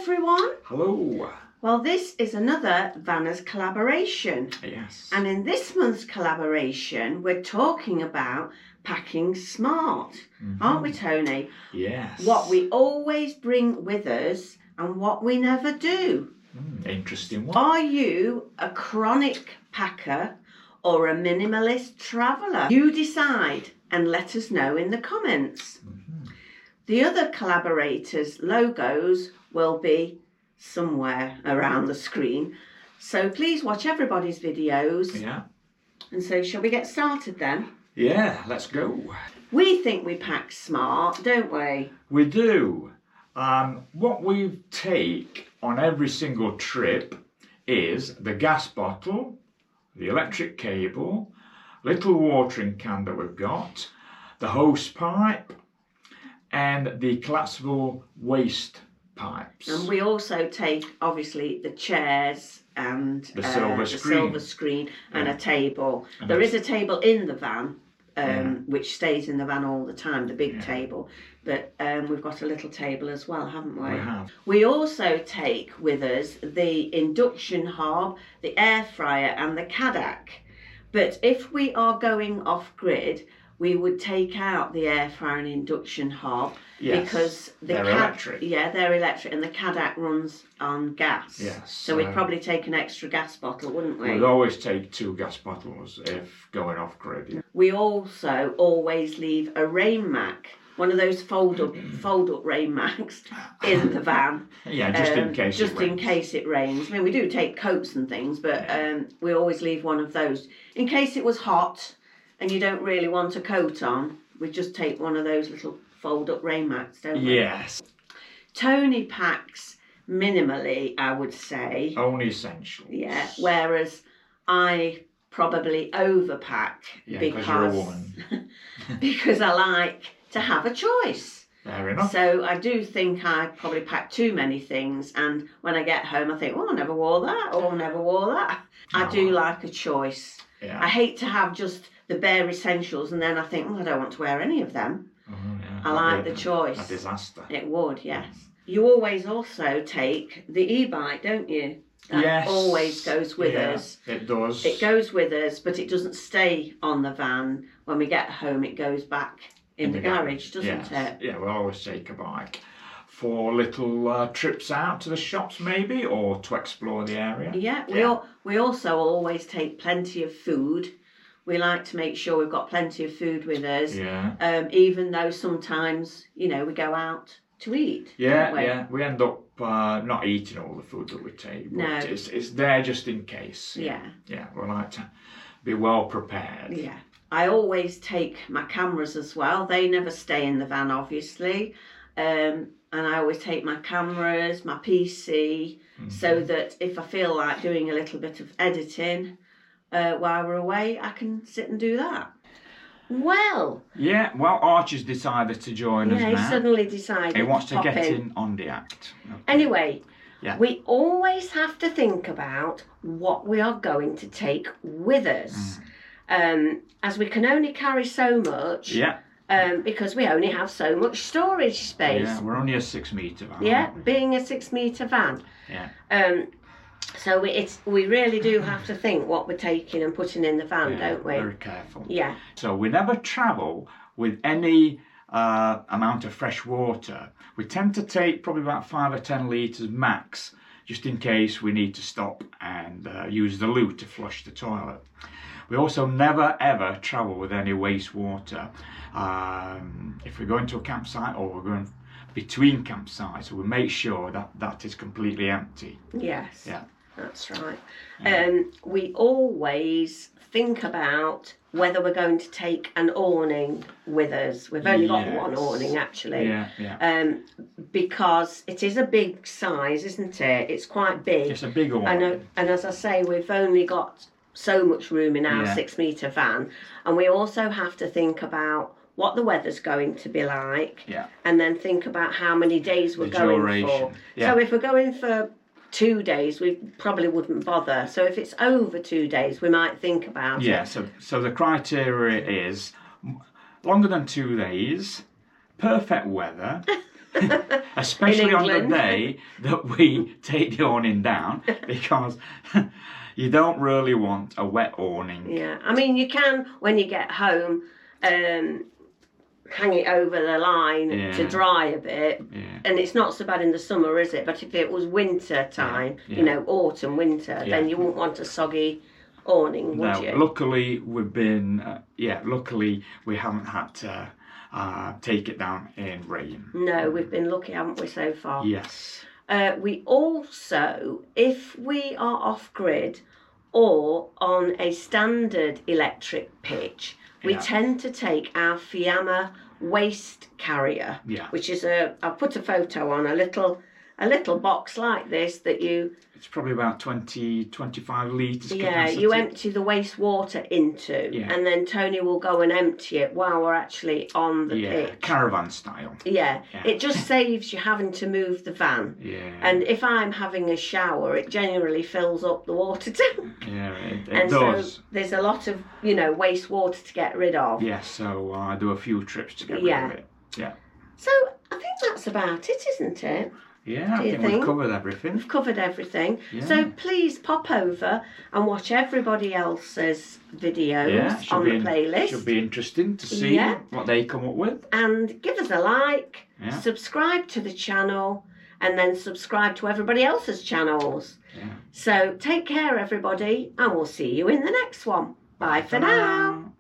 everyone. Hello. Well, this is another Vanner's collaboration. Yes. And in this month's collaboration, we're talking about packing smart, aren't we, Tony? Yes. What we always bring with us and what we never do. Interesting one. Are you a chronic packer or a minimalist traveller? You decide and let us know in the comments. The other collaborators' logos will be somewhere around the screen. So please watch everybody's videos. Yeah. And so shall we get started then? Yeah, let's go. We think we pack smart, don't we? We do. What we take on every single trip is the gas bottle, the electric cable, little watering can that we've got, the hose pipe, and the collapsible waste pipes. And we also take, obviously, the chairs and the silver screen and yeah. a table. And there is a table in the van, which stays in the van all the time, the big table. But we've got a little table as well, haven't we? We have. We also take with us the induction hob, the air fryer and the Kadak. But if we are going off-grid, we would take out the air fryer and induction hob because they're electric. Yeah, they're electric, and the Kadak runs on gas. Yes. So we'd probably take an extra gas bottle, wouldn't we? We'd always take 2 gas bottles if going off grid. Yeah. We also always leave a rain mac, one of those fold up rain macs, in the van. Yeah, just in case. Just in case it rains. I mean, we do take coats and things, but we always leave one of those in case it was hot. And you don't really want a coat on, we just take one of those little fold-up rain mats, don't we? Yes. Tony packs minimally, I would say. Only essentials. Yeah, whereas I probably overpack because you're a woman. because I like to have a choice. Fair enough. So I do think I probably pack too many things, and when I get home I think, oh, I never wore that, or I never wore that. I do like a choice. Yeah. I hate to have just the bare essentials and then I think, well, I don't want to wear any of them. I like the choice. A disaster. It would, yes. You always also take the e-bike, don't you? That always goes with us. It does. It goes with us, but it doesn't stay on the van. When we get home, it goes back in the garage, doesn't it? Yeah, we'll always take a bike for little trips out to the shops maybe, or to explore the area. Yeah, we also always take plenty of food. We like to make sure we've got plenty of food with us. Yeah. Even though sometimes, you know, we go out to eat. Yeah, don't we? yeah. We end up not eating all the food that we take. But no. It's there just in case. Yeah. Yeah, we like to be well prepared. Yeah. I always take my cameras as well. They never stay in the van, obviously. And I always take my cameras, my PC, so that if I feel like doing a little bit of editing while we're away, I can sit and do that. Well. Yeah, well, Archie's decided to join us now. Yeah, he suddenly decided he wants to pop get in on the act. Okay. Anyway, we always have to think about what we are going to take with us. As we can only carry so much. Yeah. Because we only have so much storage space. Yeah, we're only a 6-metre van. Yeah, being a 6-metre van. Yeah. So we really do have to think what we're taking and putting in the van, don't we? Very careful. Yeah. So we never travel with any amount of fresh water. We tend to take probably about 5 or 10 litres max, just in case we need to stop and use the loo to flush the toilet. We also never ever travel with any wastewater. If we're going to a campsite or we're going between campsites, we make sure that that is completely empty. Yes. Yeah. That's right. We always think about whether we're going to take an awning with us. We've only got one awning, actually. Yeah. Because it is a big size, isn't it? It's quite big. It's a big awning. And as I say, we've only got so much room in our 6-metre van. And we also have to think about what the weather's going to be like. Yeah. And then think about how many days we're going for. Yeah. So if we're going for 2 days, we probably wouldn't bother. So if it's over 2 days, we might think about it. Yeah, so the criteria is longer than 2 days, perfect weather, Especially on the England. day that we take the awning down, because you don't really want a wet awning. Yeah, I mean, you can, when you get home, hang it over the line to dry a bit, and it's not so bad in the summer, is it? But if it was winter time, you know, autumn, winter, then you wouldn't want a soggy awning, would you? Luckily we've been, luckily we haven't had to take it down in rain. No, we've been lucky, haven't we, so far? Yes. We also, if we are off-grid or on a standard electric pitch, we tend to take our Fiamma waste carrier, which is I'll put a photo on, a little box like this that you... It's probably about 25 litres capacity. Yeah, you empty the wastewater into, and then Tony will go and empty it while we're actually on the pitch. Caravan style. Yeah, it just saves you having to move the van. Yeah. And if I'm having a shower, it generally fills up the water tank. Yeah, it and does. So there's a lot of, you know, wastewater to get rid of. Yes, so I do a few trips to get rid of it. Yeah. So I think that's about it, isn't it? Yeah, I think we've covered everything. We've covered everything. Yeah. So please pop over and watch everybody else's videos on the playlist. Should be interesting to see what they come up with. And give us a like, subscribe to the channel, and then subscribe to everybody else's channels. Yeah. So take care, everybody, and we'll see you in the next one. Bye for now.